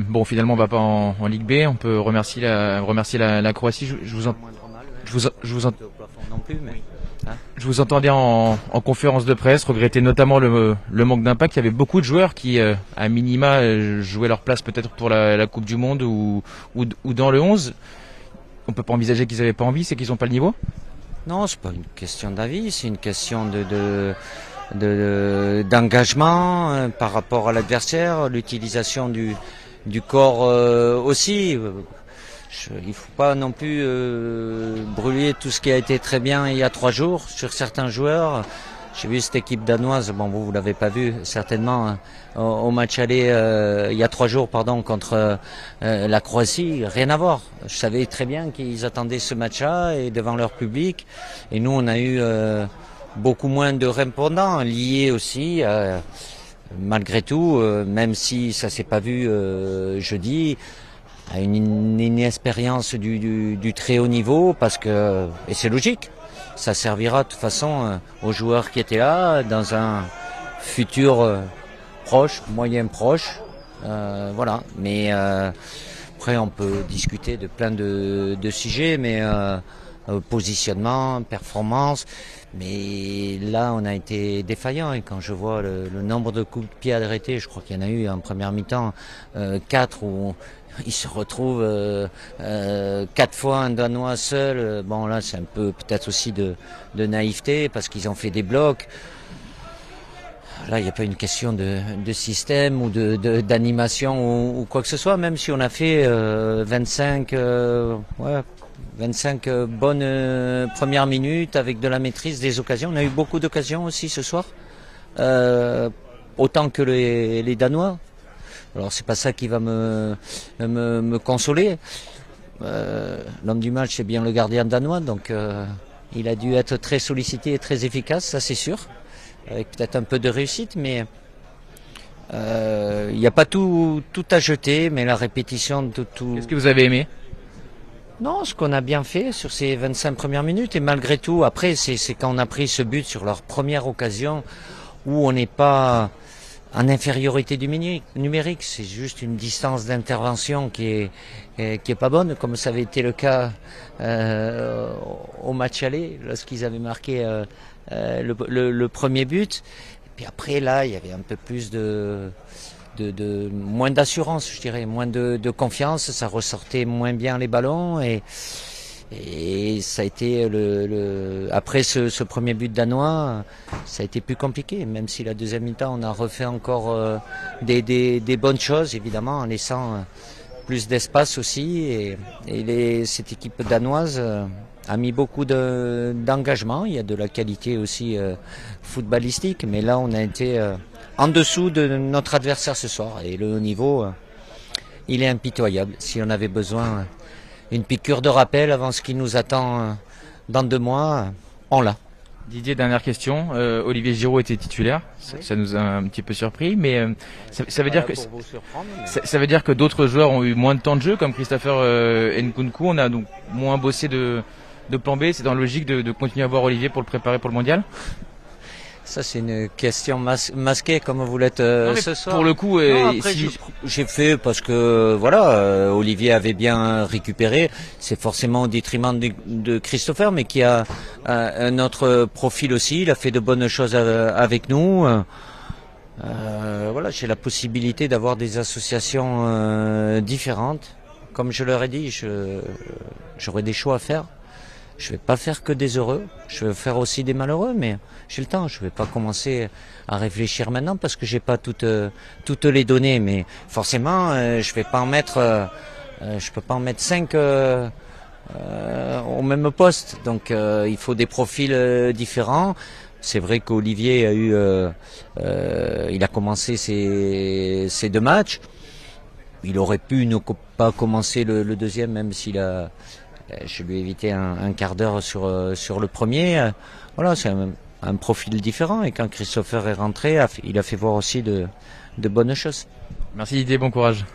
Bon, finalement, on va pas en Ligue B. On peut remercier la Croatie. Je vous en- Non plus, mais. Hein. je vous entendais en conférence de presse regretter notamment le manque d'impact. Il y avait beaucoup de joueurs qui, à minima, jouaient leur place peut-être pour la Coupe du Monde ou dans le 11. On peut pas envisager qu'ils n'avaient pas envie, c'est qu'ils n'ont pas le niveau. Non, c'est pas une question d'avis, c'est une question d'engagement par rapport à l'adversaire, l'utilisation du corps aussi. Il faut pas non plus brûler tout ce qui a été très bien il y a 3 jours sur certains joueurs. J'ai vu cette équipe danoise, bon vous l'avez pas vu certainement hein, au match aller il y a 3 jours pardon contre la Croatie, rien à voir. Je savais très bien qu'ils attendaient ce match-là et devant leur public et nous on a eu beaucoup moins de répondants liés aussi malgré tout même si ça s'est pas vu jeudi à une inexpérience du très haut niveau parce que et c'est logique. Ça servira de toute façon aux joueurs qui étaient là dans un futur proche, moyen proche. Voilà. Mais après, on peut discuter de plein de sujets, mais positionnement, performance. Mais là, on a été défaillant. Et quand je vois le nombre de coups de pied arrêtés, je crois qu'il y en a eu en première mi-temps 4 où il se retrouve 4 fois un Danois seul. Bon là c'est un peu peut-être aussi de naïveté parce qu'ils ont fait des blocs. Là il n'y a pas une question de système ou d'animation ou quoi que ce soit, même si on a fait 25 bonnes premières minutes avec de la maîtrise des occasions. On a eu beaucoup d'occasions aussi ce soir, autant que les Danois. Alors c'est pas ça qui va me consoler. L'homme du match c'est bien le gardien danois, donc il a dû être très sollicité et très efficace, ça c'est sûr, avec peut-être un peu de réussite, mais il n'y a pas tout à jeter, mais la répétition de tout. Qu'est-ce que vous avez aimé? Non, ce qu'on a bien fait sur ces 25 premières minutes, et malgré tout, après c'est quand on a pris ce but sur leur première occasion où on n'est pas en infériorité numérique, c'est juste une distance d'intervention qui est pas bonne, comme ça avait été le cas au match aller, lorsqu'ils avaient marqué le premier but. Et puis après, là, il y avait un peu plus moins d'assurance, je dirais, moins de confiance, ça ressortait moins bien les ballons et ça a été après ce premier but danois, ça a été plus compliqué, même si la deuxième mi-temps on a refait encore des bonnes choses, évidemment, en laissant plus d'espace aussi. Cette équipe danoise a mis beaucoup d'engagement. Il y a de la qualité aussi footballistique, mais là on a été en dessous de notre adversaire ce soir. Et le haut niveau, il est impitoyable. Si on avait besoin une piqûre de rappel avant ce qui nous attend dans 2 mois, on l'a. Didier, dernière question. Olivier Giroud était titulaire. Ça nous a un petit peu surpris, mais ça veut dire que ça veut dire que d'autres joueurs ont eu moins de temps de jeu, comme Christopher Nkunku. On a donc moins bossé de plan B. C'est dans la logique de continuer à voir Olivier pour le préparer pour le mondial. Ça c'est une question masquée comme vous l'êtes ce soir. Pour le coup, j'ai fait parce que voilà, Olivier avait bien récupéré. C'est forcément au détriment de Christopher, mais qui a un autre profil aussi. Il a fait de bonnes choses avec nous. Voilà, j'ai la possibilité d'avoir des associations différentes. Comme je leur ai dit, j'aurai des choix à faire. Je vais pas faire que des heureux, je vais faire aussi des malheureux, mais j'ai le temps. Je vais pas commencer à réfléchir maintenant parce que j'ai pas toutes les données. Mais forcément, je vais pas en mettre, je peux pas en mettre 5 au même poste. Donc il faut des profils différents. C'est vrai qu'Olivier a eu, il a commencé ses 2 matchs. Il aurait pu ne pas commencer le deuxième, même s'il a. Je lui ai évité un quart d'heure sur le premier. Voilà, c'est un profil différent. Et quand Christopher est rentré, il a fait voir aussi de bonnes choses. Merci Didier, bon courage.